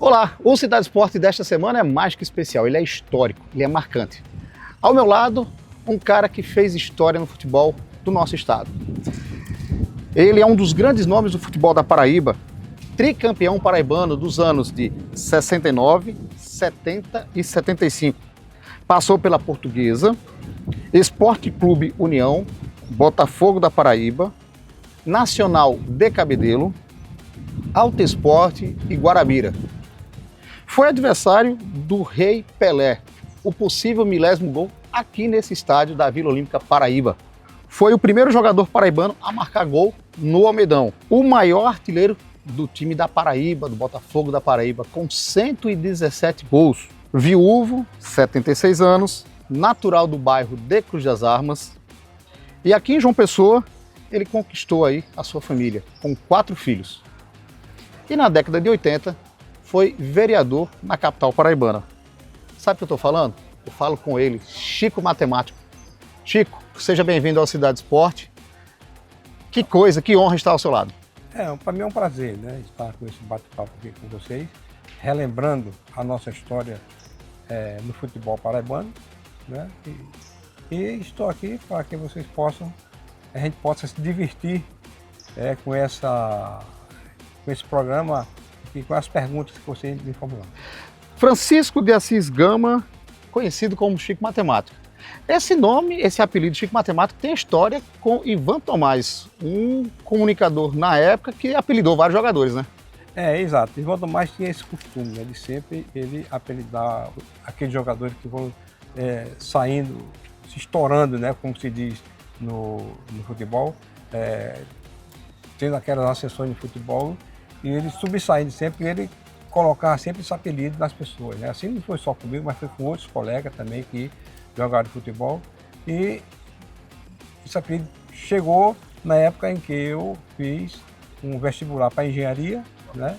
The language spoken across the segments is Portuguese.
Olá, o Cidade Esporte desta semana é mais que especial, ele é histórico, ele é marcante. Ao meu lado, um cara que fez história no futebol do nosso estado. Ele é um dos grandes nomes do futebol da Paraíba, tricampeão paraibano dos anos de 69, 70 e 75. Passou pela Portuguesa, Esporte Clube União, Botafogo da Paraíba, Nacional de Cabedelo, Alto Esporte e Guarabira. Foi adversário do Rei Pelé, o possível milésimo gol aqui nesse estádio da Vila Olímpica Paraíba. Foi o primeiro jogador paraibano a marcar gol no Almedão. O maior artilheiro do time da Paraíba, do Botafogo da Paraíba, com 117 gols. Viúvo, 76 anos, natural do bairro de Cruz das Armas. E aqui em João Pessoa, ele conquistou aí a sua família, com 4 filhos. E na década de 80, foi vereador na capital paraibana. Sabe o que eu estou falando? Eu falo com ele, Chico Matemático. Chico, seja bem-vindo ao Cidade Esporte. Que coisa, que honra estar ao seu lado. Para mim é um prazer, né, estar com esse bate-papo aqui com vocês, relembrando a nossa história no futebol paraibano, né, e estou aqui para que vocês a gente possa se divertir com esse programa e com as perguntas que vocês me formularam. Francisco de Assis Gama, conhecido como Chico Matemático. Esse nome, esse apelido Chico Matemático tem história com Ivan Tomás, um comunicador na época que apelidou vários jogadores, né? Exato. Ivan Tomás tinha esse costume, né, de sempre ele apelidar aqueles jogadores que vão saindo, se estourando, né, como se diz no futebol, tendo aquelas ascensões de futebol, e ele subsaindo sempre, ele colocava sempre esse apelido nas pessoas, né? Assim não foi só comigo, mas foi com outros colegas também que jogaram futebol. E esse apelido chegou na época em que eu fiz um vestibular para engenharia, né?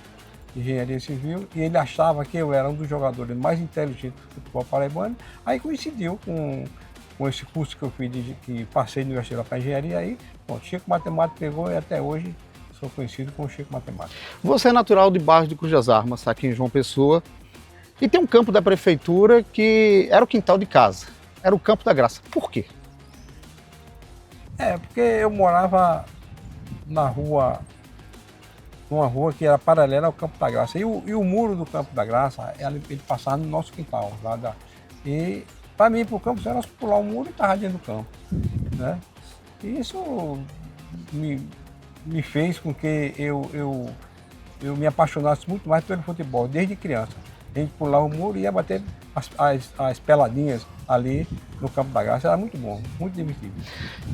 Engenharia civil, e ele achava que eu era um dos jogadores mais inteligentes do futebol paraibano. Aí coincidiu com esse curso que eu fiz, que passei no vestibular para engenharia, aí, Chico Matemático pegou e até hoje sou conhecido como Chico Matemático. Você é natural de bairro de Cruz das Armas, aqui em João Pessoa, e tem um campo da prefeitura que era o quintal de casa, era o Campo da Graça. Por quê? Porque eu morava numa rua que era paralela ao Campo da Graça, e o muro do Campo da Graça, ele passava no nosso quintal, e para mim ir para o campo, era pular o muro e estava dentro do campo, né? E isso me fez com que eu me apaixonasse muito mais pelo futebol, desde criança. A gente pulava o muro e ia bater as peladinhas ali no Campo da Graça. Era muito bom, muito divertido.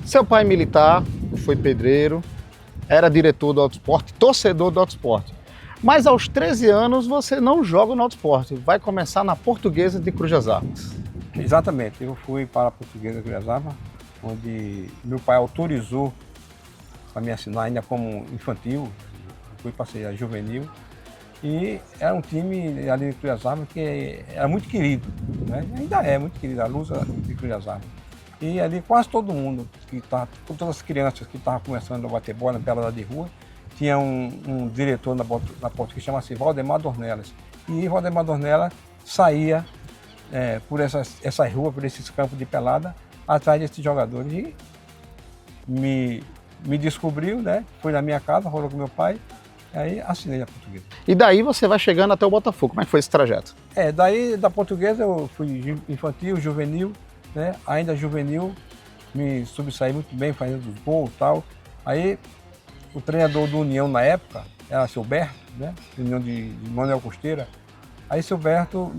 Seu pai militar, foi pedreiro, era diretor do Alto Esporte, torcedor do Alto Esporte. Mas aos 13 anos você não joga no Alto Esporte, vai começar na Portuguesa de Cruz das Armas. Exatamente, eu fui para a Portuguesa de Cruz das Armas, onde meu pai autorizou para me assinar ainda como infantil, fui passei a juvenil, e era um time ali de Cruz das Armas que era muito querido, né? Ainda é muito querido, a Lusa de Cruz das Armas. E ali quase todo mundo, todas as crianças que estavam começando a bater bola na pelada de rua, tinha um diretor na Portuguesa que chama-se Valdemar Dornelas. E Valdemar Dornelas saía por essas ruas, por esses campos de pelada, atrás desses jogadores, e me descobriu, né? Foi na minha casa, falou com meu pai, aí assinei a Portuguesa. E daí você vai chegando até o Botafogo, como é que foi esse trajeto? Daí da Portuguesa eu fui infantil, juvenil, né? Ainda juvenil, me sobressaí muito bem fazendo os gols e tal. Aí o treinador do União na época era seu Berto, né? União de Manuel Costeira. Aí seu Berto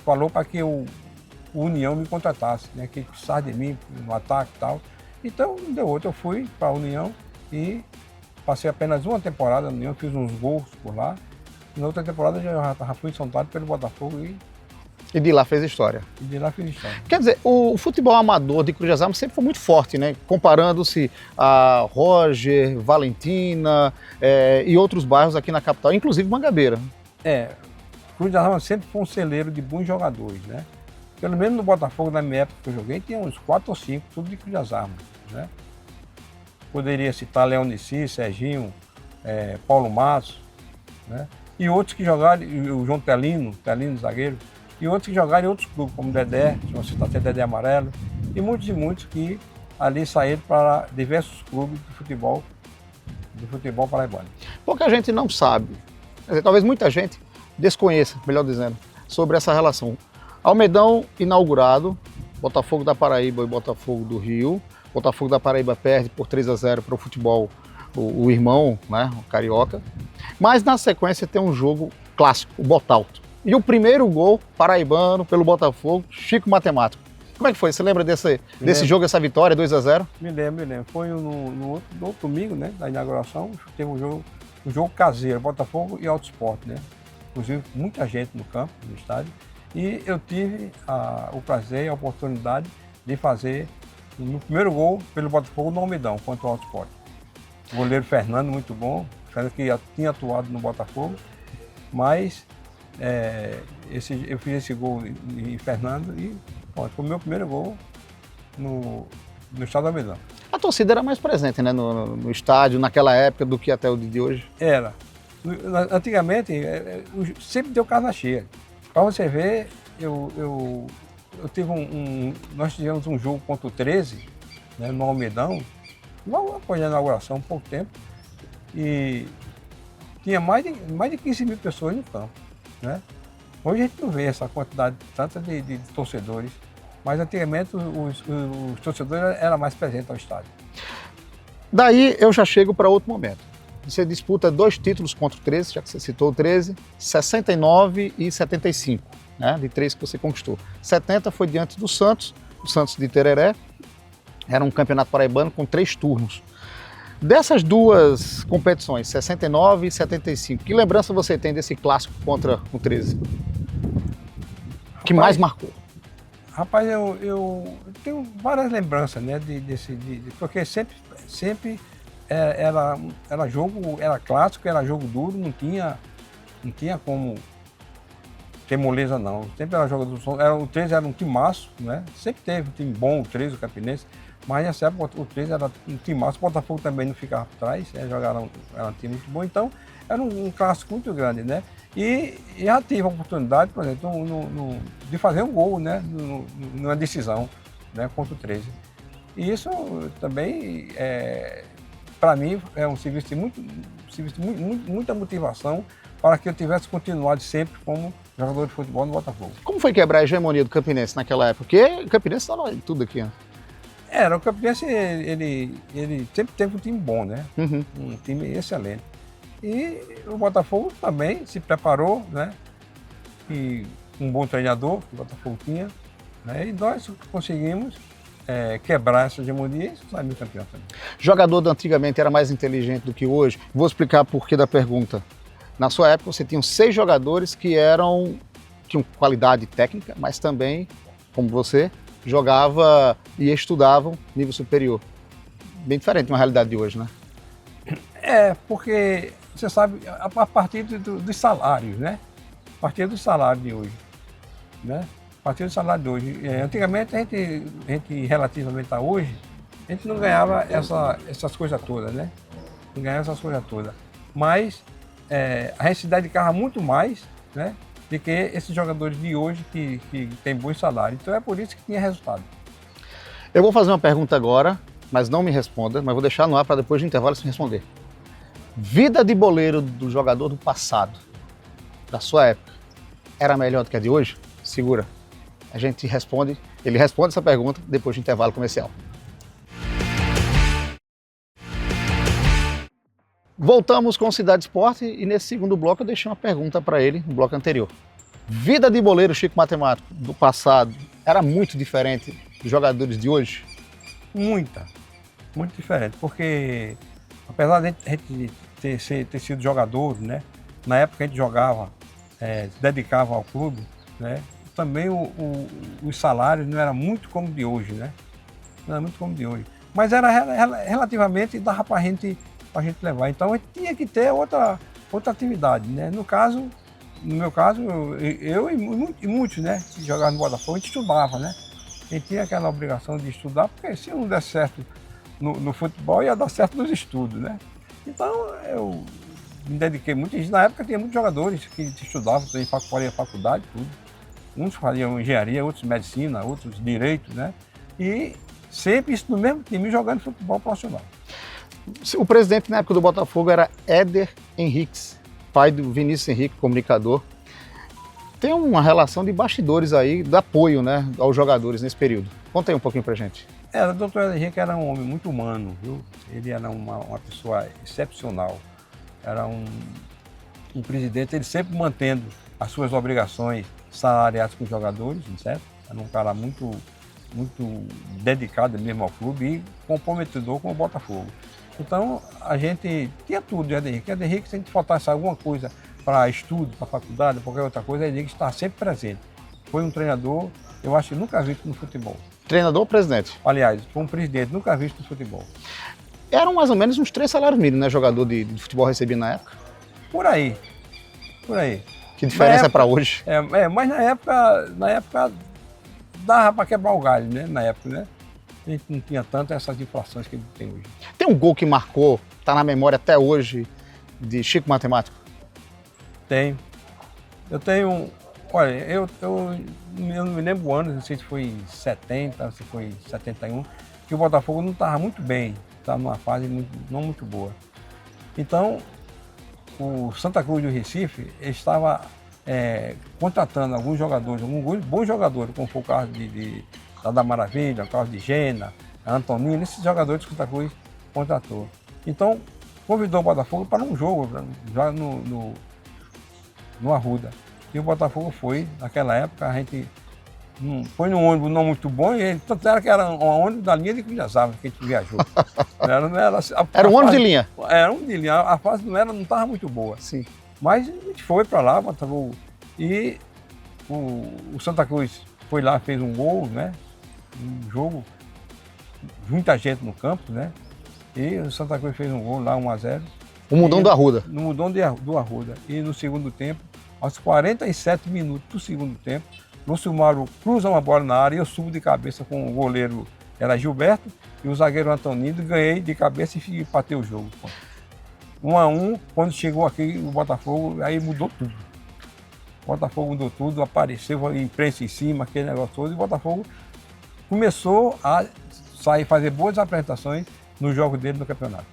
falou para que o União me contratasse, né? Que ele precisava de mim no ataque e tal. Então não deu outro, eu fui para a União e passei apenas uma temporada na União, fiz uns gols por lá. Na outra temporada já fui sondado pelo Botafogo e de lá fez história. E de lá fiz história. Quer dizer, o futebol amador de Cruz das Armas sempre foi muito forte, né? Comparando-se a Roger, Valentina e outros bairros aqui na capital, inclusive Mangabeira. Cruz das Armas sempre foi um celeiro de bons jogadores, né? Pelo menos no Botafogo, na minha época que eu joguei, tinha uns 4 ou 5, tudo de Cruz das Armas, né? Poderia citar Leonici, Serginho, Paulo Matos, né? e outros que jogaram, o João Telino zagueiro, e outros que jogaram em outros clubes, como Dedé, se você está até Dedé Amarelo, e muitos que ali saíram para diversos clubes do futebol paraibano. Pouca gente não sabe, quer dizer, talvez muita gente desconheça, melhor dizendo, sobre essa relação. Almedão inaugurado, Botafogo da Paraíba e Botafogo do Rio. Botafogo da Paraíba perde por 3-0 para o futebol, o irmão, né, o Carioca. Mas na sequência tem um jogo clássico, o Botalto. E o primeiro gol paraibano pelo Botafogo, Chico Matemático. Como é que foi? Você lembra desse jogo, essa vitória, 2-0? Me lembro. Foi no outro domingo, né, da inauguração, teve um jogo caseiro, Botafogo e Alto Sport, né? Inclusive muita gente no campo, no estádio. E eu tive o prazer e a oportunidade de fazer no primeiro gol pelo Botafogo no Almedão, contra o Alto Sport. O goleiro Fernando, muito bom, Fernando que já tinha atuado no Botafogo, mas eu fiz esse gol em Fernando e foi o meu primeiro gol no estado do Almedão. A torcida era mais presente, né, no estádio, naquela época, do que até o dia de hoje? Era. Antigamente, sempre deu casa cheia. Para você ver, eu tive nós tivemos um jogo contra o 13, né, no Almedão, logo após a inauguração, um pouco tempo, e tinha mais de 15 mil pessoas no campo, né? Hoje a gente não vê essa quantidade tanta de torcedores, mas antigamente os torcedores eram mais presentes ao estádio. Daí eu já chego para outro momento. Você disputa 2 títulos contra o 13, já que você citou o 13, 69 e 75, né, de 3 que você conquistou. 70 foi diante do Santos de Tereré, era um campeonato paraibano com 3 turnos. Dessas 2 competições, 69 e 75, que lembrança você tem desse clássico contra o 13? Que mais marcou? Rapaz, eu tenho várias lembranças, né, porque sempre era jogo, era clássico, era jogo duro, não tinha como ter moleza não. Sempre era jogo do o 13 era um timaço, né? Sempre teve um time bom, o 13, o Campinense, mas nessa época o 13 era um timaço, o Botafogo também não ficava por trás, era um time muito bom, então era um clássico muito grande, né? E já tive a oportunidade, por exemplo, de fazer um gol, né, numa decisão, né, contra o 13. E isso também para mim é um serviço de muita motivação para que eu tivesse continuado sempre como jogador de futebol no Botafogo. Como foi quebrar a hegemonia do Campinense naquela época? Porque o Campinense estava em tudo aqui, né? O Campinense ele sempre teve um time bom, né? Uhum. Um time excelente. E o Botafogo também se preparou, né? E um bom treinador que o Botafogo tinha, né? E nós conseguimos quebrar essa hegemonia e sair campeão também. Jogador de antigamente era mais inteligente do que hoje? Vou explicar por que da pergunta. Na sua época você tinha 6 jogadores que tinham qualidade técnica, mas também, como você, jogava e estudavam nível superior. Bem diferente de uma realidade de hoje, né? Porque você sabe, a partir dos salários, né? A partir do salário de hoje, né? A partir do salário de hoje. Antigamente, a gente, relativamente a hoje, a gente não ganhava essas coisas todas, né? Não ganhava essas coisas todas. Mas a gente se dedicava muito mais, né, do que esses jogadores de hoje que têm bons salários. Então é por isso que tinha resultado. Eu vou fazer uma pergunta agora, mas não me responda, mas vou deixar no ar para depois do intervalo você responder. Vida de boleiro do jogador do passado, da sua época, era melhor do que a de hoje? Segura. A gente responde, ele responde essa pergunta depois do intervalo comercial. Voltamos com Cidade Esporte e nesse segundo bloco eu deixei uma pergunta para ele no bloco anterior. Vida de boleiro Chico Matemático do passado era muito diferente dos jogadores de hoje? Muito diferente, porque apesar de a gente ter sido jogador, né, na época a gente jogava, se dedicava ao clube, né, também os salários não eram muito como de hoje, né, não era muito como de hoje, mas era relativamente, dava para a gente levar, então a gente tinha que ter outra atividade, né, no meu caso, eu e muitos, né, que jogavam no Botafogo, a gente estudava, né, a gente tinha aquela obrigação de estudar, porque se não der certo no futebol, ia dar certo nos estudos, né. Então, eu me dediquei muito. Na época tinha muitos jogadores que estudavam, faziam faculdade, tudo. Uns faziam engenharia, outros medicina, outros direito, né? E sempre isso no mesmo time, jogando futebol profissional. O presidente na época do Botafogo era Éder Henriques, pai do Vinícius Henrique, comunicador. Tem uma relação de bastidores aí, de apoio, né, aos jogadores nesse período. Conta aí um pouquinho pra gente. O doutor Éder Henrique era um homem muito humano, viu? Ele era uma pessoa excepcional. Era um presidente, ele sempre mantendo as suas obrigações salariais com os jogadores, certo? Era um cara muito dedicado mesmo ao clube e comprometedor com o Botafogo. Então, a gente tinha tudo de Éder Henrique. Éder Henrique, se a gente faltasse alguma coisa para estudo, para faculdade, qualquer outra coisa, Éder Henrique está sempre presente. Foi um treinador, eu acho que nunca visto no futebol. Treinador ou presidente? Aliás, foi um presidente nunca visto no futebol. Eram mais ou menos uns 3 salários mínimos, né, jogador de futebol recebia na época? Por aí. Que diferença para hoje? Mas na época dava para quebrar o galho, né? Na época, né? A gente não tinha tanto essas inflações que a gente tem hoje. Tem um gol que marcou, tá na memória até hoje, de Chico Matemático? Tem. Eu tenho. Olha, eu não me lembro o ano, não sei se foi 70, se foi 71, que o Botafogo não estava muito bem, estava numa fase não muito boa. Então, o Santa Cruz do Recife estava contratando alguns jogadores, alguns bons jogadores, como foi o caso da Maravilha, o caso de Gena, Antonino, esses jogadores que o Santa Cruz contratou. Então, convidou o Botafogo para um jogo, já no Arruda. E o Botafogo foi, naquela época, a gente foi num ônibus não muito bom, e tanto era que era um ônibus da linha de Cuiabá que a gente viajou. Era um ônibus de linha? Era um de linha, a fase não estava muito boa. Sim. Mas a gente foi para lá, Botafogo, e o Santa Cruz foi lá, fez um gol, né? Um jogo, muita gente no campo, né? E o Santa Cruz fez um gol lá, 1-0. O Mundão do Arruda. No Mundão do Arruda. E no segundo tempo, aos 47 minutos do segundo tempo, Lúcio Mauro cruza uma bola na área e eu subo de cabeça com o goleiro, era Gilberto, e o zagueiro Antonino, ganhei de cabeça e empatei o jogo. 1-1, quando chegou aqui o Botafogo, aí mudou tudo. O Botafogo mudou tudo, apareceu a imprensa em cima, aquele negócio todo, e o Botafogo começou a fazer boas apresentações no jogo dele no campeonato.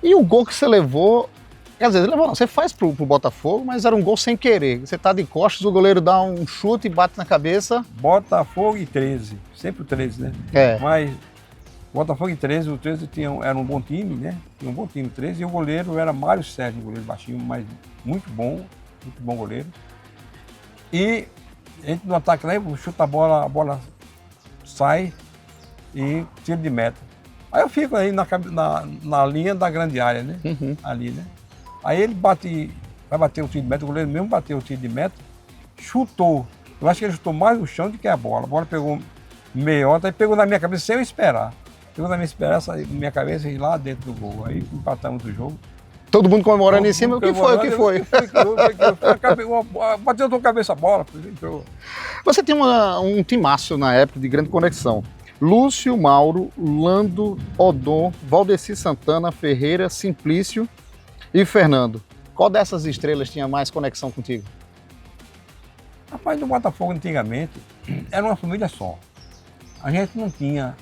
E o gol que você levou, quer dizer, você faz pro Botafogo, mas era um gol sem querer. Você tá de costas, o goleiro dá um chute e bate na cabeça. Botafogo e 13, sempre o 13, né? Mas Botafogo e 13, o 13 era um bom time, né? Tinha um bom time, 13, e o goleiro era Mário Sérgio, um goleiro baixinho, mas muito bom goleiro. E a gente no ataque lá, chuta a bola sai e tiro de meta. Aí eu fico aí na linha da grande área, né? Uhum. Ali, né? Aí ele vai bater o tiro de meta, o goleiro mesmo bateu o tiro de meta, chutou. Eu acho que ele chutou mais no chão do que a bola. A bola pegou meiota e pegou na minha cabeça sem eu esperar. Pegou na minha cabeça e lá dentro do gol. Aí empatamos o jogo. Todo mundo comemorando em cima, o que foi? Bateu na tua cabeça a bola. Você tem um timaço na época de grande conexão. Lúcio Mauro, Lando, Odon, Valdeci Santana, Ferreira, Simplício e Fernando. Qual dessas estrelas tinha mais conexão contigo? Rapaz, no Botafogo antigamente era uma família só. A gente não tinha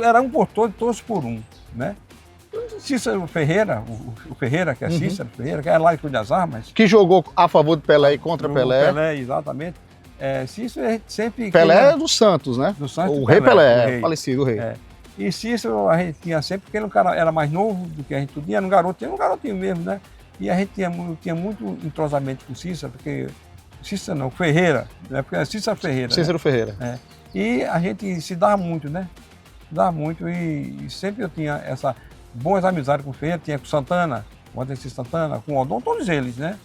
era um por todos por um, né? Cícero Ferreira, o Ferreira, que é Cícero Ferreira, que é lá de Cruz das Armas. Que jogou a favor de Pelé e contra Pelé. Pelé, exatamente. Cícero a gente sempre... Pelé é do Santos, né? Do Santos. O rei Pelé, falecido, o rei. E Cícero a gente tinha sempre, porque ele era mais novo do que a gente podia, era um garotinho mesmo, né? E a gente tinha muito entrosamento com Cícero, porque... Cícero não, Ferreira, né? Porque é Cícero Ferreira. Cícero, né? Ferreira. E a gente se dava muito, né? Dava muito e sempre eu tinha essa boas amizades com o Ferreira, tinha com Santana, com o Valdeci Santana, com o Odon, todos eles, né?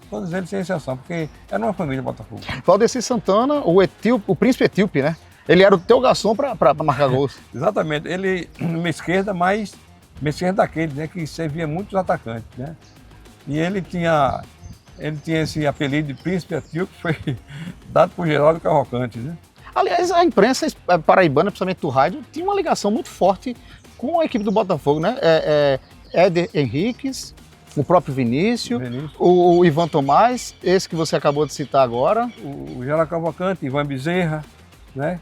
Todos eles sem exceção, porque era uma família Botafogo. Valdeci Santana, o príncipe etíope, né? Ele era o teu garçom para marcar gols. Exatamente. Ele, minha esquerda, mas minha esquerda daquele, né? Que servia muitos atacantes, né? E ele tinha esse apelido de príncipe etíope, que foi dado por Geraldo Cavalcante, né? Aliás, a imprensa paraibana, principalmente do rádio, tinha uma ligação muito forte com a equipe do Botafogo, né? Éder Henriques, o próprio Vinícius. O Ivan Tomás, esse que você acabou de citar agora. O Geraldo Cavalcante, Ivan Bezerra, né?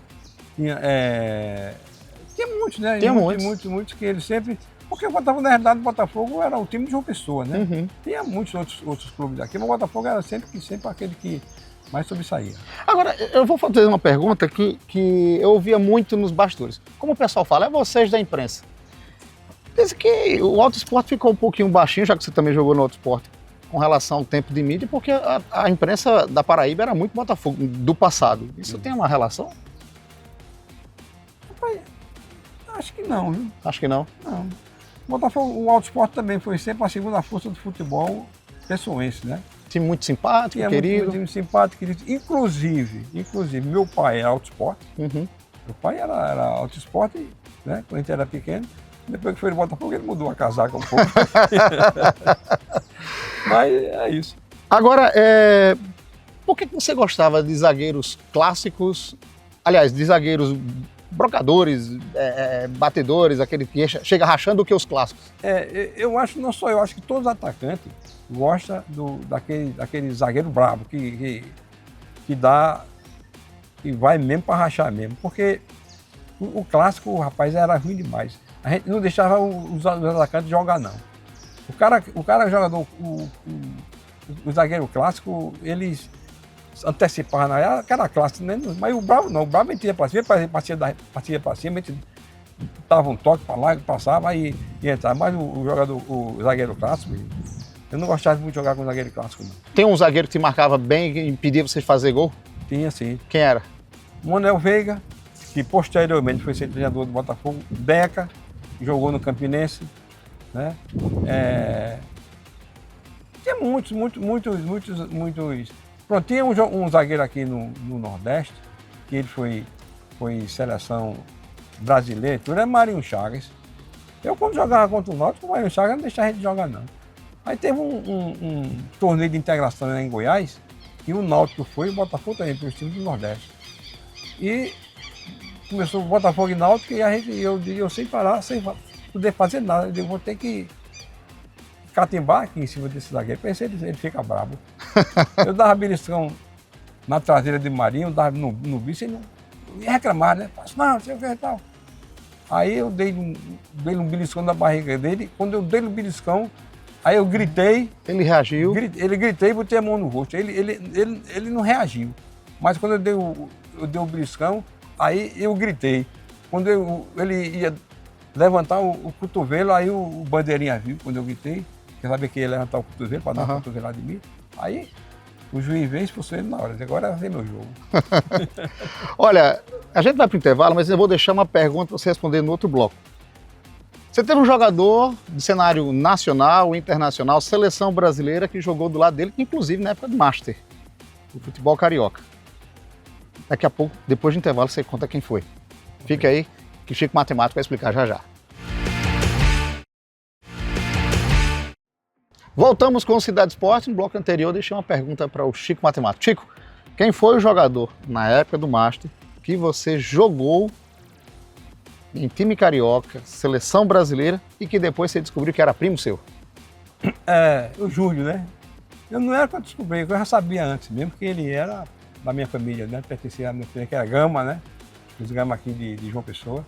Tinha muitos, né? Tinha muitos que ele sempre... Porque o Botafogo, na realidade, o Botafogo era o time de João Pessoa, né? Uhum. Tinha muitos outros clubes aqui, mas o Botafogo era sempre aquele que mais sobressaía. Agora, eu vou fazer uma pergunta que eu ouvia muito nos bastidores. Como o pessoal fala, é vocês da imprensa. Diz que o Auto Esporte ficou um pouquinho baixinho, já que você também jogou no Auto Esporte, com relação ao tempo de mídia, porque a imprensa da Paraíba era muito Botafogo, do passado. Isso tem uma relação? Acho que não, viu? Acho que não. Não. O Auto Esporte também foi sempre a segunda força do futebol pessoense, né? Time muito simpático, querido. Muito time simpático, querido. Inclusive, meu pai era Auto Esporte. Uhum. Meu pai era Auto Esporte, né? Quando a gente era pequeno. Depois que foi no Botafogo, ele mudou a casaca um pouco. Mas é isso. Agora, por que você gostava de zagueiros clássicos? Aliás, de zagueiros brocadores, batedores, aquele que chega rachando do que os clássicos? Eu acho, não só eu, acho que todos os atacantes gostam daquele zagueiro brabo, que vai mesmo para rachar mesmo. Porque o clássico, rapaz, era ruim demais. A gente não deixava os atacantes jogar, não. O jogador, o zagueiro clássico, eles antecipavam aquela classe, né? Mas o bravo não, o bravo metia para cima, partia para cima, a gente dava um toque para lá, passava e entrava. Mas o zagueiro clássico, eu não gostava muito de jogar com o zagueiro clássico, não. Tem um zagueiro que te marcava bem e impedia você de fazer gol? Tinha, sim. Quem era? Manuel Veiga, que posteriormente foi ser treinador do Botafogo. Deca, jogou no Campinense, né? Tinha muitos. Pronto, tinha um zagueiro aqui no Nordeste, que ele foi seleção brasileira, tudo é Marinho Chagas. Eu, quando jogava contra o Náutico, o Marinho Chagas não deixava a gente jogar, não. Aí teve um torneio de integração lá em Goiás, e o Náutico foi, e o Botafogo também, para os times do Nordeste. E começou o Botafogo e Náutico, e eu sem parar, sem poder fazer nada. Eu vou ter que catimbar aqui em cima desse zagueiro. Pensei, ele fica bravo. Eu dava beliscão na traseira de Marinho, dava no bicho, ele não ia reclamar, né? Não sei o que e tal. Aí eu dei um beliscão na barriga dele. Quando eu dei um beliscão, aí eu gritei. Ele reagiu? Ele gritei e botei a mão no rosto. Ele não reagiu. Mas quando eu dei o beliscão, aí eu gritei. Quando ele ia levantar o cotovelo, aí o bandeirinha viu, quando eu gritei, quer saber que ia levantar o cotovelo para dar uma cotovelada em mim. Aí o juiz veio e expulsou ele na hora. Agora vai ver meu jogo. Olha, a gente vai para o intervalo, mas eu vou deixar uma pergunta para você responder no outro bloco. Você teve um jogador de cenário nacional, internacional, seleção brasileira, que jogou do lado dele, inclusive na época do Master, do futebol carioca. Daqui a pouco, depois do intervalo, você conta quem foi. Fica aí, que o Chico Matemático vai explicar já já. Voltamos com o Cidade Esporte. No bloco anterior, eu deixei uma pergunta para o Chico Matemático. Chico, quem foi o jogador, na época do Master, que você jogou em time carioca, seleção brasileira, e que depois você descobriu que era primo seu? O Júlio, né? Eu não era para descobrir, eu já sabia antes, mesmo que ele era da minha família, né? Pertencia à minha família, que era Gama, né? Os Gama aqui de João Pessoa.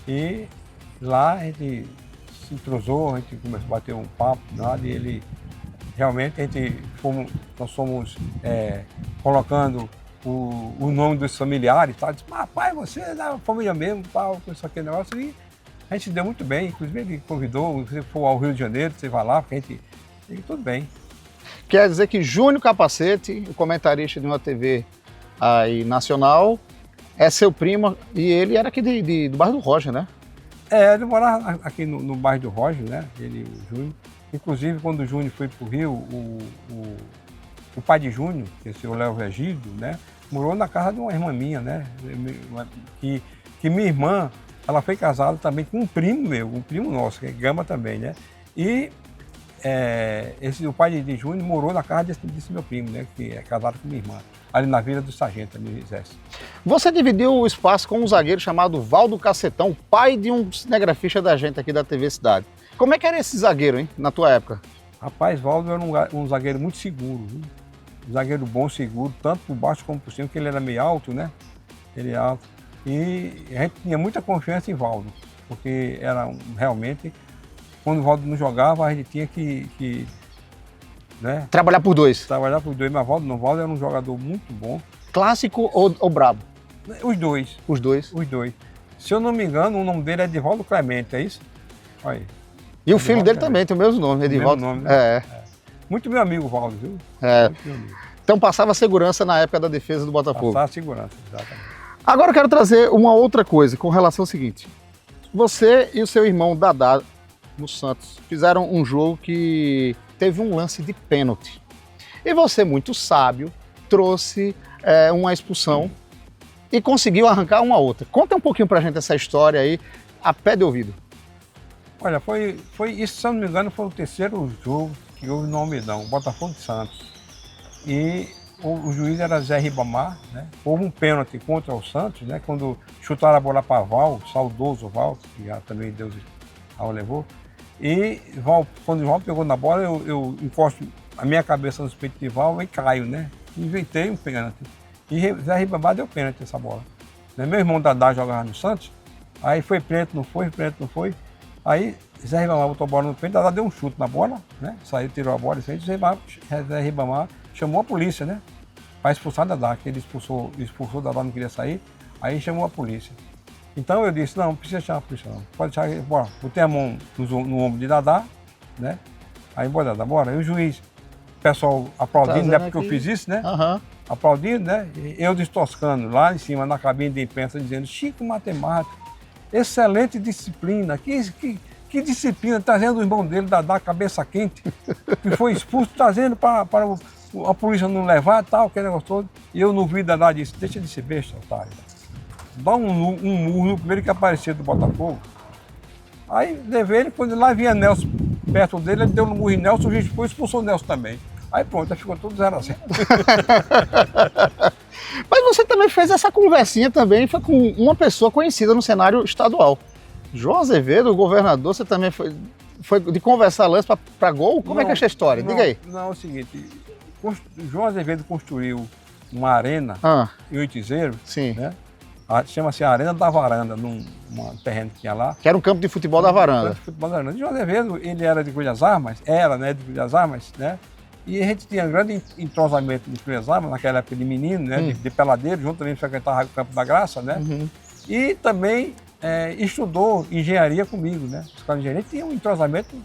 E lá a gente se entrosou, a gente começou a bater um papo, nada, e ele realmente nós fomos colocando o nome dos familiares, tal. Disse, pai, você é da família mesmo, tal, com isso aqui, negócio, e a gente se deu muito bem, inclusive ele convidou, você for ao Rio de Janeiro, você vai lá, porque a gente, e tudo bem. Quer dizer que Júnior Capacete, o comentarista de uma TV aí nacional, é seu primo, e ele era aqui do bairro do Roger, né? Ele morava aqui no bairro do Roger, né? Ele, o Júnior. Inclusive, quando o Júnior foi para o Rio, o pai de Júnior, que é o seu Léo Regido, né? Morou na casa de uma irmã minha, né? Que minha irmã, ela foi casada também com um primo meu, um primo nosso, que é Gama também, né? E o pai de Júnior morou na casa desse meu primo, né? Que é casado com minha irmã, ali na Vila do Sargento, ali no Exército. Você dividiu o espaço com um zagueiro chamado Valdo Cacetão, pai de um cinegrafista da gente aqui da TV Cidade. Como é que era esse zagueiro, hein, na tua época? Rapaz, Valdo era um zagueiro muito seguro, viu? Um zagueiro bom, seguro, tanto por baixo como por cima, porque ele era meio alto, né? Ele é alto. E a gente tinha muita confiança em Valdo, porque realmente, quando o Valdo não jogava, a gente tinha que né? Trabalhar por dois. Trabalhar por dois, mas Valdo não. Valdo era um jogador muito bom. Clássico ou brabo? Os dois. Os dois. Os dois. Se eu não me engano, o nome dele é Edivaldo Clemente, é isso? Olha aí. E o filho dele também tem o mesmo nome, Edivaldo. Mesmo nome, né? É. Muito meu amigo, Valdo, viu? É. Muito meu amigo. Então passava segurança na época da defesa do Botafogo. Passava segurança, exatamente. Agora eu quero trazer uma outra coisa com relação ao seguinte. Você e o seu irmão Dadá, no Santos, fizeram um jogo que teve um lance de pênalti. E você, muito sábio, trouxe uma expulsão e conseguiu arrancar uma outra. Conta um pouquinho pra gente essa história aí, a pé de ouvido. Olha, foi isso, se eu não me engano, foi o terceiro jogo que houve no Almedão, Botafogo de Santos. E o juiz era Zé Ribamar, né? Houve um pênalti contra o Santos, né? Quando chutaram a bola para Val, saudoso Val, que já também Deus levou. E quando o Val pegou na bola, eu encosto a minha cabeça no peito de Val e caio, né? Inventei um pênalti. E Zé Ribamar deu pênalti nessa bola. Né? Meu irmão Dadá jogava no Santos, aí foi pênalti, não foi. Aí Zé Ribamar botou a bola no pênalti, Dadá deu um chute na bola, né? Saiu, tirou a bola e fez. Zé Ribamar chamou a polícia, né? Para expulsar Dadá, que ele expulsou Dadá, não queria sair, aí chamou a polícia. Então eu disse, não precisa chamar a polícia não, pode deixar, bora, botei a mão no ombro de Dadá, né? Aí bora Dadá, bora. E o juiz, o pessoal aplaudindo, né? Porque eu fiz isso, né? Uhum. Aplaudindo, né? E eu destoscando lá em cima, na cabine de imprensa, dizendo, Chico Matemático, excelente disciplina, que disciplina, trazendo o irmão dele, Dadá, cabeça quente, que foi expulso, trazendo para a polícia não levar e tal, aquele negócio todo. E eu no vídeo Dadá disse, deixa de ser besta, otário. Dá um murro no primeiro que aparecer do Botafogo. Aí levei ele, quando lá vinha Nelson perto dele, ele deu um murro em Nelson, o juiz foi e expulsou o Nelson também. Aí pronto, aí ficou tudo 0-0. Mas você também fez essa conversinha também, foi com uma pessoa conhecida no cenário estadual. João Azevedo, o governador, você também foi de conversar lance para gol? Como é que é essa história? Diga aí. Não, é o seguinte, João Azevedo construiu uma arena em Oitizeiro, sim, né? Chama-se Arena da Varanda, num terreno que tinha lá. Que era um campo de futebol da Varanda. Campo de futebol da Varanda. João Azevedo, ele era de Cruz das Armas, de Cruz das Armas, né? E a gente tinha um grande entrosamento de Cruz das Armas, naquela época de menino, né? De peladeiro, junto também frequentava o Campo da Graça, né? Uhum. E também estudou engenharia comigo, né? Escola de engenharia. Tinha um entrosamento,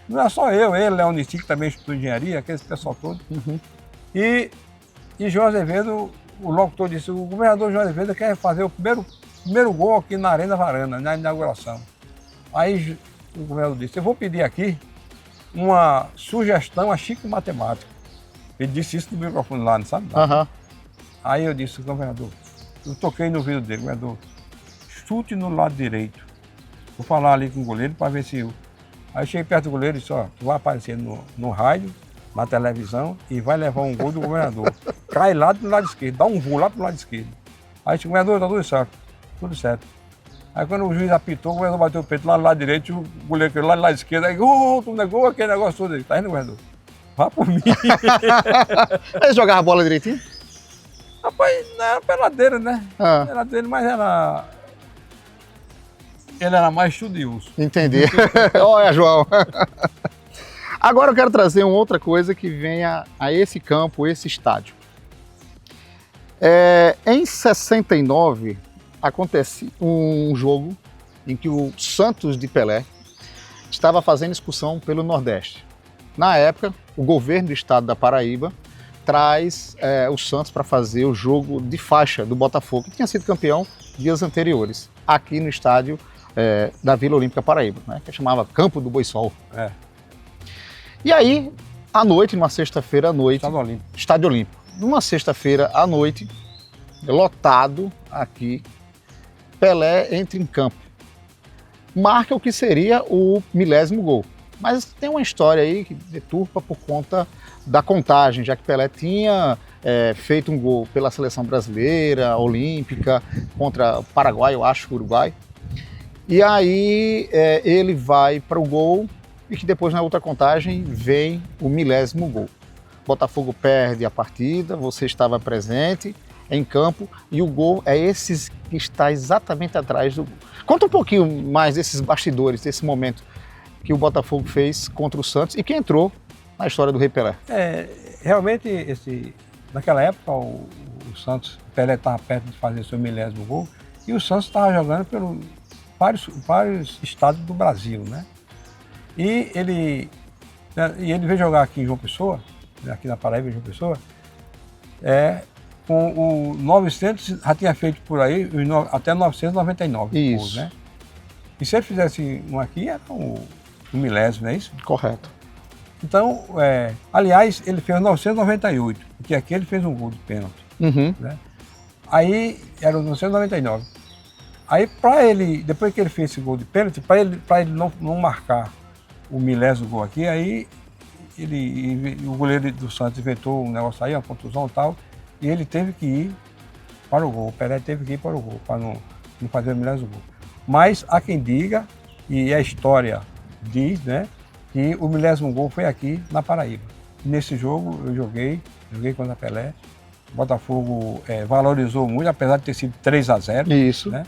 não é só eu, ele, Leonici, que também estudou engenharia, aquele pessoal todo. Uhum. E João Azevedo, o locutor disse, o governador João Azevedo quer fazer o primeiro gol aqui na Arena Varanda, na inauguração. Aí o governador disse, eu vou pedir aqui uma sugestão a Chico Matemático. Ele disse isso no microfone lá, não sabe? Uhum. Aí eu disse, governador, eu toquei no ouvido dele, governador, chute no lado direito. Vou falar ali com o goleiro para ver se... Aí eu cheguei perto do goleiro e disse, ó, tu vai aparecer no rádio, na televisão, e vai levar um gol do governador. Cai lá do lado esquerdo, dá um voo lá pro lado esquerdo. Aí disse, governador, tá tudo certo. Tudo certo. Aí quando o juiz apitou, o governador bateu o peito lá do lado direito, e o goleiro caiu lá do lado esquerdo, aí gol, aquele negócio todo aí. Tá indo, governador? Vá por mim. Eles jogavam a bola direitinho? Rapaz, não era peladeiro, né? Peladeiro, mas ele era mais estudioso. Entendi. Olha, João. Agora eu quero trazer uma outra coisa que venha a esse campo, esse estádio. Em 69, acontece um jogo em que o Santos de Pelé estava fazendo excursão pelo Nordeste. Na época, o governo do estado da Paraíba traz o Santos para fazer o jogo de faixa do Botafogo, que tinha sido campeão dias anteriores, aqui no estádio da Vila Olímpica Paraíba, né, que chamava Campo do Boiçol. E aí, à noite, numa sexta-feira à noite... Estádio Olímpico. Numa sexta-feira à noite, lotado aqui, Pelé entra em campo. Marca o que seria o 1000º gol. Mas tem uma história aí que deturpa por conta da contagem, já que Pelé tinha feito um gol pela seleção brasileira, olímpica, contra o Paraguai, eu acho, Uruguai. E aí ele vai para o gol e que depois na outra contagem vem o 1000º gol. Botafogo perde a partida, você estava presente em campo e o gol é esse que está exatamente atrás do gol. Conta um pouquinho mais desses bastidores, desse momento que o Botafogo fez contra o Santos e que entrou na história do Rei Pelé. Realmente, naquela época, o Santos, o Pelé estava perto de fazer seu 1000º gol e o Santos estava jogando pelos vários estados do Brasil, né? E ele veio jogar aqui em João Pessoa, aqui na Paraíba, em João Pessoa, com o 900, já tinha feito por aí até 999 gols, né? E se ele fizesse um aqui, era o 1000º, não é isso? Correto. Então, aliás, ele fez 998, porque aqui ele fez um gol de pênalti. Né? Aí, era o 999. Aí, depois que ele fez esse gol de pênalti, para ele não marcar o 1000º gol aqui, aí o goleiro do Santos inventou um negócio aí, uma contusão e tal, e ele teve que ir para o gol. O Pelé teve que ir para o gol, para não fazer o 1000º gol. Mas há quem diga, e a história diz, né, que o 1000º gol foi aqui na Paraíba. E nesse jogo eu joguei contra a Pelé. O Botafogo valorizou muito, apesar de ter sido 3-0. Isso. Né?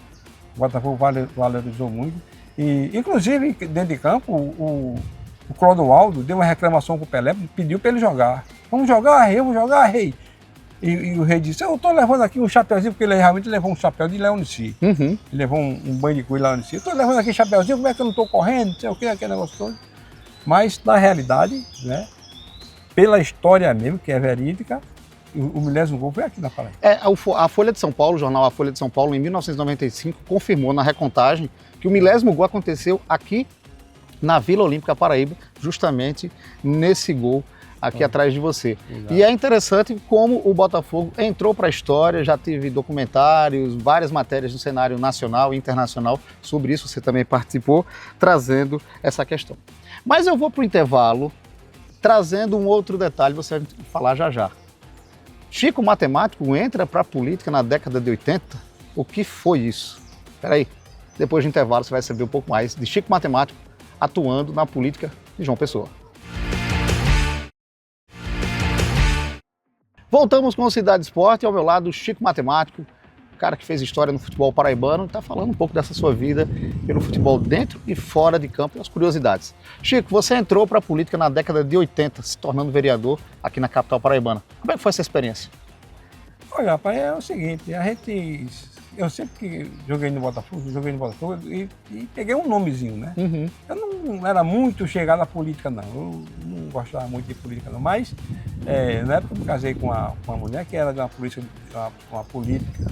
O Botafogo valorizou muito. E, inclusive, dentro de campo, o Clodoaldo deu uma reclamação com o Pelé, pediu para ele jogar. Vamos jogar, rei. E o rei disse, eu estou levando aqui um chapeuzinho, porque ele realmente levou um chapéu de Leonici. Ele levou um banho de cuia de Leonici. Eu estou levando aqui um chapeuzinho, como é que eu não estou correndo, não sei o que, aquele negócio todo. Mas, na realidade, né, pela história mesmo, que é verídica, o 1000º gol foi aqui na Paraíba. A Folha de São Paulo, o jornal A Folha de São Paulo, em 1995, confirmou na recontagem que o 1000º gol aconteceu aqui na Vila Olímpica Paraíba, justamente nesse gol aqui atrás de você. Exato. E é interessante como o Botafogo entrou para a história, já teve documentários, várias matérias no cenário nacional e internacional sobre isso, você também participou, trazendo essa questão. Mas eu vou para o intervalo, trazendo um outro detalhe, você vai falar já já. Chico Matemático entra para a política na década de 80? O que foi isso? Espera aí, depois do intervalo você vai saber um pouco mais de Chico Matemático atuando na política de João Pessoa. Voltamos com o Cidade Esporte, ao meu lado Chico Matemático, cara que fez história no futebol paraibano, está falando um pouco dessa sua vida pelo futebol dentro e fora de campo e as curiosidades. Chico, você entrou para a política na década de 80, se tornando vereador aqui na capital paraibana. Como é que foi essa experiência? Olha, rapaz, é o seguinte, eu sempre que joguei no Botafogo e peguei um nomezinho, né? Eu não era muito chegado à política, não. Eu não gostava muito de política, não. Mas, na época eu me casei com uma mulher que era de uma política,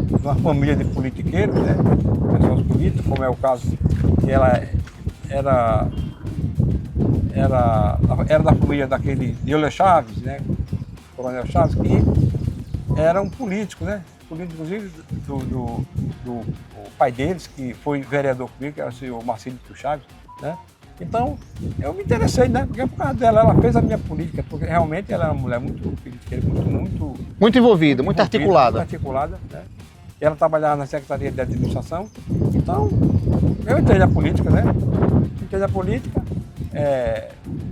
de uma família de politiqueiros, né? Pessoas políticas, como é o caso que ela era da família daquele Euler Chaves, né? Coronel Chaves, que era um político, né? Político, inclusive, do pai deles, que foi vereador comigo, que era o senhor Marcílio Chaves, né? Então, eu me interessei, né? Porque por causa dela, ela fez a minha política, porque realmente ela era uma mulher muito politiqueira, muito envolvida, muito articulada. Né? Ela trabalhava na Secretaria de Administração, então, eu entrei na política, né?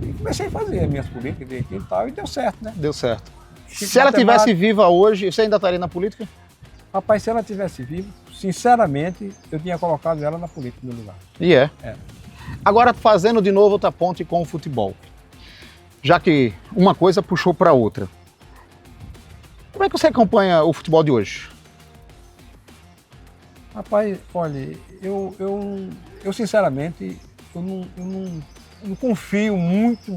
E comecei a fazer as minhas políticas e tal, e deu certo, né? Deu certo. Se ela tivesse viva hoje, você ainda estaria na política? Rapaz, se ela tivesse viva, sinceramente, eu tinha colocado ela na política no lugar. E é. Agora, fazendo de novo outra ponte com o futebol. Já que uma coisa puxou para outra. Como é que você acompanha o futebol de hoje? Rapaz, olha, eu sinceramente, eu não confio muito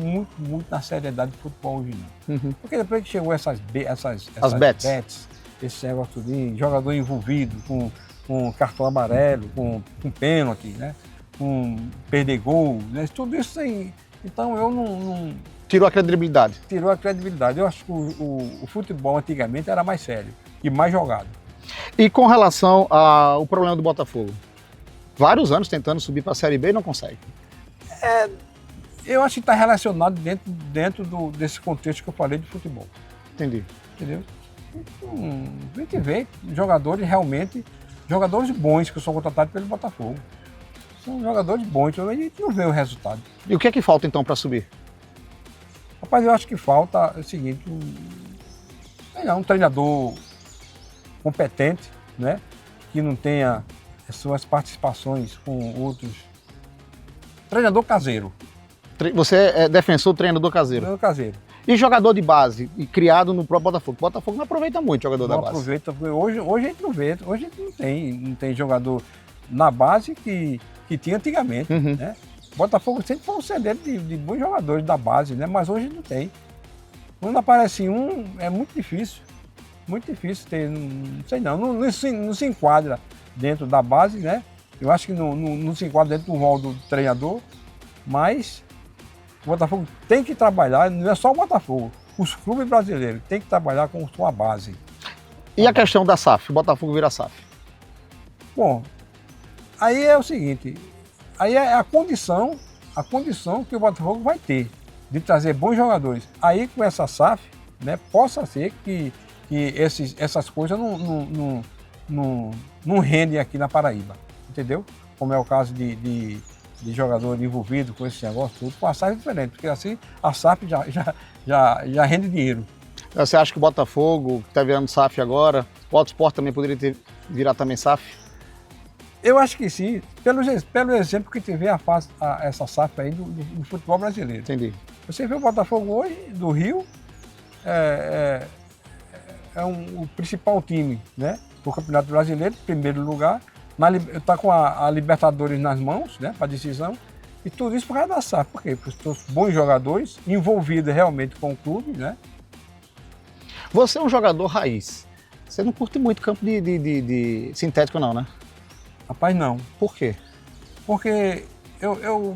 na seriedade do futebol hoje, não. Porque depois que chegou essas bets, esse negócio de jogador envolvido com cartão amarelo, com pênalti, né? Com perder gol, né? Tudo isso aí. Então eu não... Tirou a credibilidade. Tirou a credibilidade. Eu acho que o futebol antigamente era mais sério e mais jogado. E com relação ao problema do Botafogo? Vários anos tentando subir para a Série B e não consegue. Eu acho que está relacionado dentro desse contexto que eu falei de futebol. Entendi. Entendeu? Então, a gente vê jogadores realmente jogadores bons que são contratados pelo Botafogo. São jogadores bons, então a gente não vê o resultado. E o que é que falta então para subir? Rapaz, eu acho que falta o seguinte, um treinador competente, né? Que não tenha as suas participações com outros. Treinador caseiro. Você é defensor do treinador caseiro. Treinador caseiro. E jogador de base, e criado no próprio Botafogo. O Botafogo não aproveita muito jogador da Não base. aproveita, porque hoje a gente não vê, hoje a gente não tem jogador na base que tinha antigamente, Uhum. né? O Botafogo sempre foi um celeiro de bons jogadores da base, né? Mas hoje não tem. Quando aparece um, é muito difícil ter, não sei não se enquadra dentro da base, né? Eu acho que não se enquadra dentro do rol do treinador, mas o Botafogo tem que trabalhar, não é só o Botafogo, os clubes brasileiros têm que trabalhar com sua base. E a questão da SAF? O Botafogo vira SAF. Bom, aí é o seguinte, aí é a condição que o Botafogo vai ter de trazer bons jogadores. Aí com essa SAF, né, possa ser que essas coisas não rendem aqui na Paraíba, entendeu? Como é o caso de jogador envolvido com esse negócio tudo, com a SAF é diferente, porque assim a SAF já rende dinheiro. Você acha que o Botafogo, que está virando SAF agora, o Auto Sport também poderia virar também SAF? Eu acho que sim, pelo exemplo que teve essa SAF aí do futebol brasileiro. Entendi. Você vê o Botafogo hoje, do Rio, o principal time, né, do Campeonato Brasileiro, primeiro lugar, está com a Libertadores nas mãos, né, para decisão, e tudo isso por causa da SAF. Por quê? Porque os bons jogadores envolvidos realmente com o clube, né? Você é um jogador raiz. Você não curte muito campo de sintético não, né? Rapaz, não. Por quê? Porque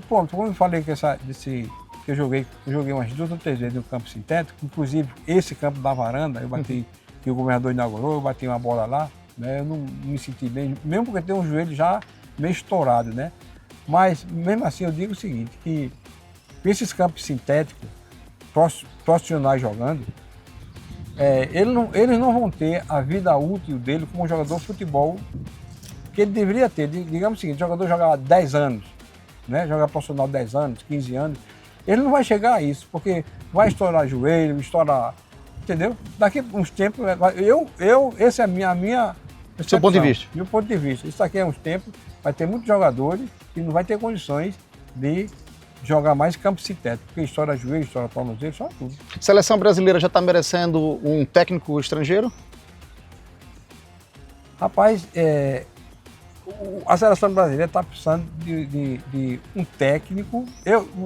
pronto, como eu falei que eu joguei umas 2 ou 3 vezes no campo sintético, inclusive esse campo da varanda, eu bati, que o governador inaugurou, eu bati uma bola lá, né? Eu não me senti bem, mesmo porque tem um joelho já meio estourado, né? Mas mesmo assim eu digo o seguinte, que esses campos sintéticos, profissionais jogando, eles não vão ter a vida útil dele como jogador de futebol que ele deveria ter. Digamos o seguinte, o jogador jogar 10 anos, né? Jogar profissional 10 anos, 15 anos, ele não vai chegar a isso, porque vai estourar joelho, entendeu? Daqui a uns tempos, esse é a minha seu ponto de vista. Meu ponto de vista. Isso daqui a uns tempos vai ter muitos jogadores que não vai ter condições de jogar mais campo sintético, porque estoura joelho, estoura tornozelo, estoura tudo. Seleção brasileira já está merecendo um técnico estrangeiro? Rapaz, a seleção brasileira está precisando de um técnico.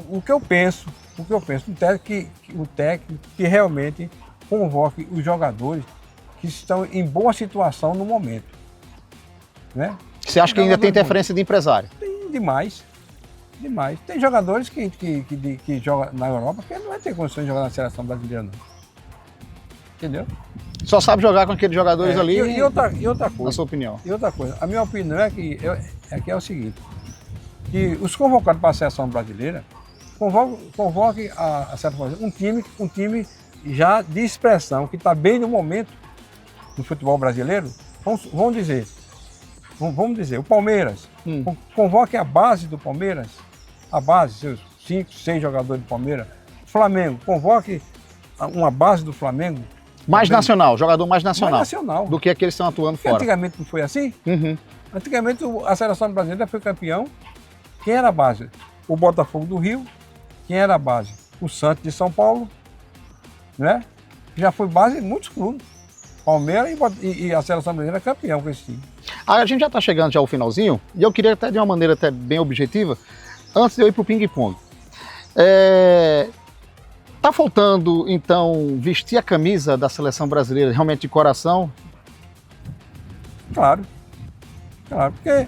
O que eu penso, um técnico que realmente convoque os jogadores que estão em boa situação no momento, né? Você acha que ainda tem interferência de empresário? Tem demais. Tem jogadores que jogam na Europa que não vai ter condições de jogar na seleção brasileira, não. Entendeu? Só sabe jogar com aqueles jogadores ali. E outra coisa. Na sua opinião. E outra coisa. A minha opinião é que é o seguinte: que os convocados para a seleção brasileira convoquem a seleção brasileira um time já de expressão, que está bem no momento no futebol brasileiro. Vamos dizer, o Palmeiras. Convoque a base do Palmeiras, a base, seus 5, 6 jogadores do Palmeiras. Flamengo, convoque uma base do Flamengo. Mais nacional, jogador mais nacional. Do que aqueles que estão atuando fora. Antigamente não foi assim? Uhum. Antigamente a seleção brasileira foi campeão. Quem era a base? O Botafogo do Rio. Quem era a base? O Santos de São Paulo. Né? Já foi base em muitos clubes. Palmeiras e a seleção brasileira campeão com esse time. A gente já está chegando já ao finalzinho, e eu queria até de uma maneira até bem objetiva, antes de eu ir para o ping-pong. Tá faltando, então, vestir a camisa da seleção brasileira realmente de coração? Claro, porque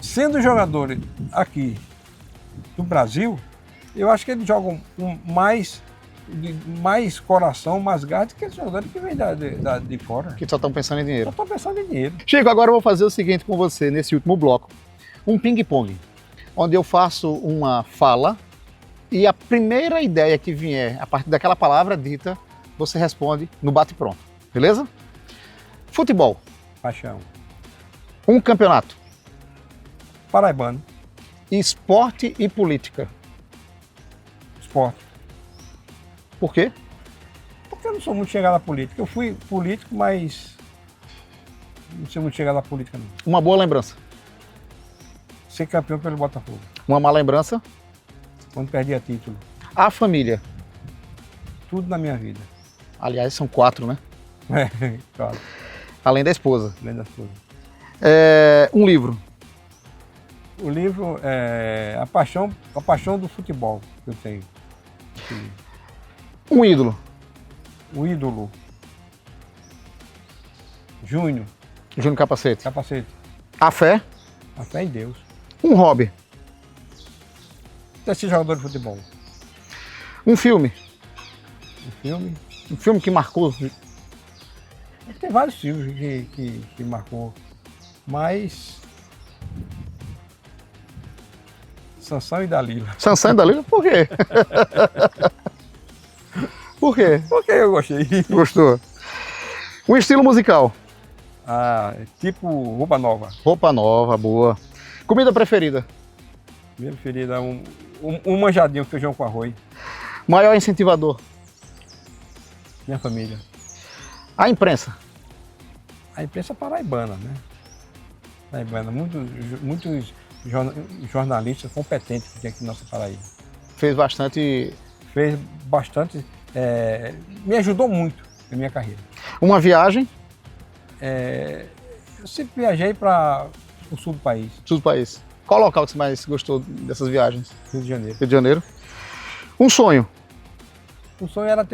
sendo jogadores aqui do Brasil, eu acho que eles jogam com mais coração, mais garra do que os jogadores que vêm de fora. Que só estão pensando em dinheiro. Só estão pensando em dinheiro. Chico, agora eu vou fazer o seguinte com você, nesse último bloco. Um ping-pong, onde eu faço uma fala e a primeira ideia que vier a partir daquela palavra dita, você responde no bate-pronto. Beleza? Futebol. Paixão. Um campeonato. Paraibano. Esporte e política. Esporte. Por quê? Porque eu não sou muito chegado à política. Eu fui político, mas não sou muito chegado à política, não. Uma boa lembrança. Ser campeão pelo Botafogo. Uma má lembrança. Quando perdi a título. A família. Tudo na minha vida. Aliás, são 4, né? Claro. Além da esposa. Além das coisas. Um livro. O livro é a paixão do futebol que eu tenho. Um ídolo. O ídolo. Júnior. Júnior Capacete. Capacete. A fé. A fé em Deus. Um hobby. Até ser jogador de futebol. Um filme. Um filme. Um filme que marcou. Tem vários filmes que marcou. Mas Sansão e Dalila. Sansão e Dalila? Por quê? Por quê? Porque eu gostei. Gostou? Um estilo musical. Tipo roupa nova. Roupa nova, boa. Comida preferida. Minha preferida, um manjadinho, feijão com arroz. Maior incentivador. Minha família. A imprensa. A imprensa paraibana, né? Paraibana. Muitos jornalistas competentes que tem aqui na nossa Paraíba. Fez bastante. Me ajudou muito na minha carreira. Uma viagem. Eu sempre viajei para o sul do país. Sul do país. Qual local que você mais gostou dessas viagens? Rio de Janeiro. Rio de Janeiro. Um sonho. O sonho era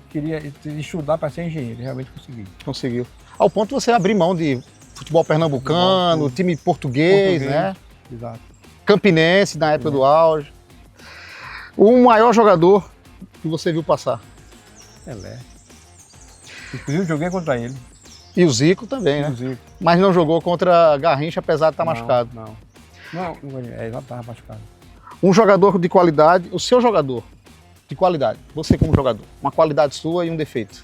queria estudar para ser engenheiro, realmente consegui. Conseguiu. Ao ponto de você abrir mão de futebol pernambucano, time português, né? Exato. Campinense, na época do auge. O maior jogador que você viu passar? Pelé. Inclusive joguei contra ele. E o Zico também, né? O Zico. Mas não jogou contra Garrincha, apesar de estar machucado. Não, ele estava machucado. Um jogador de qualidade, o seu jogador de qualidade, você como jogador, uma qualidade sua e um defeito.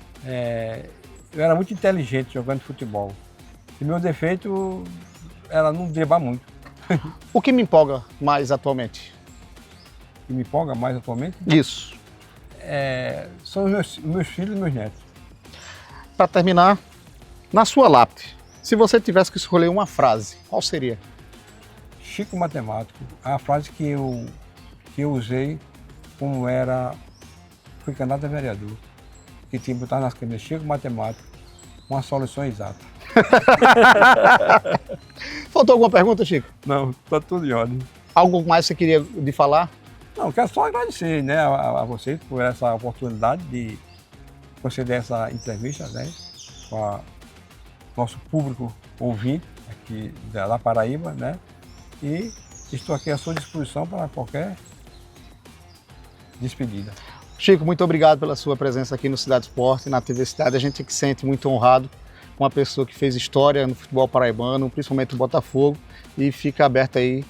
Eu era muito inteligente jogando futebol. E meu defeito era não driblar muito. O que me empolga mais atualmente? O que me empolga mais atualmente? Isso. São os meus filhos e meus netos. Para terminar, na sua lápide, se você tivesse que escolher uma frase, qual seria? Chico Matemático, a frase que eu usei como fui candidato a vereador, que tinha que botar nas câmeras Chico Matemático, uma solução exata. Faltou alguma pergunta, Chico? Não, está tudo em ordem. Algo mais que você queria de falar? Não, quero só agradecer, né, a vocês por essa oportunidade de conceder essa entrevista, né, com o nosso público ouvinte aqui da Paraíba, né, e estou aqui à sua disposição para qualquer despedida. Chico, muito obrigado pela sua presença aqui no Cidade Esporte, na TV Cidade. A gente que se sente muito honrado com uma pessoa que fez história no futebol paraibano, principalmente no Botafogo, e fica aberto aí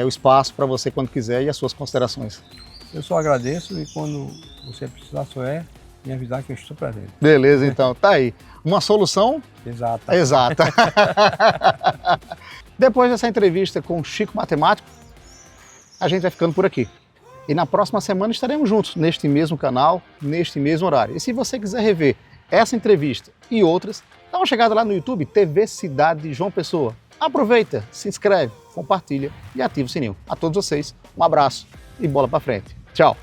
o espaço para você quando quiser e as suas considerações. Eu só agradeço e quando você precisar me avisar que eu estou presente. Beleza, então. Tá aí. Uma solução exata. Depois dessa entrevista com o Chico Matemático, a gente vai ficando por aqui. E na próxima semana estaremos juntos, neste mesmo canal, neste mesmo horário. E se você quiser rever essa entrevista e outras, dá uma chegada lá no YouTube, TV Cidade João Pessoa. Aproveita, se inscreve, compartilha e ativa o sininho. A todos vocês, um abraço e bola pra frente. Tchau!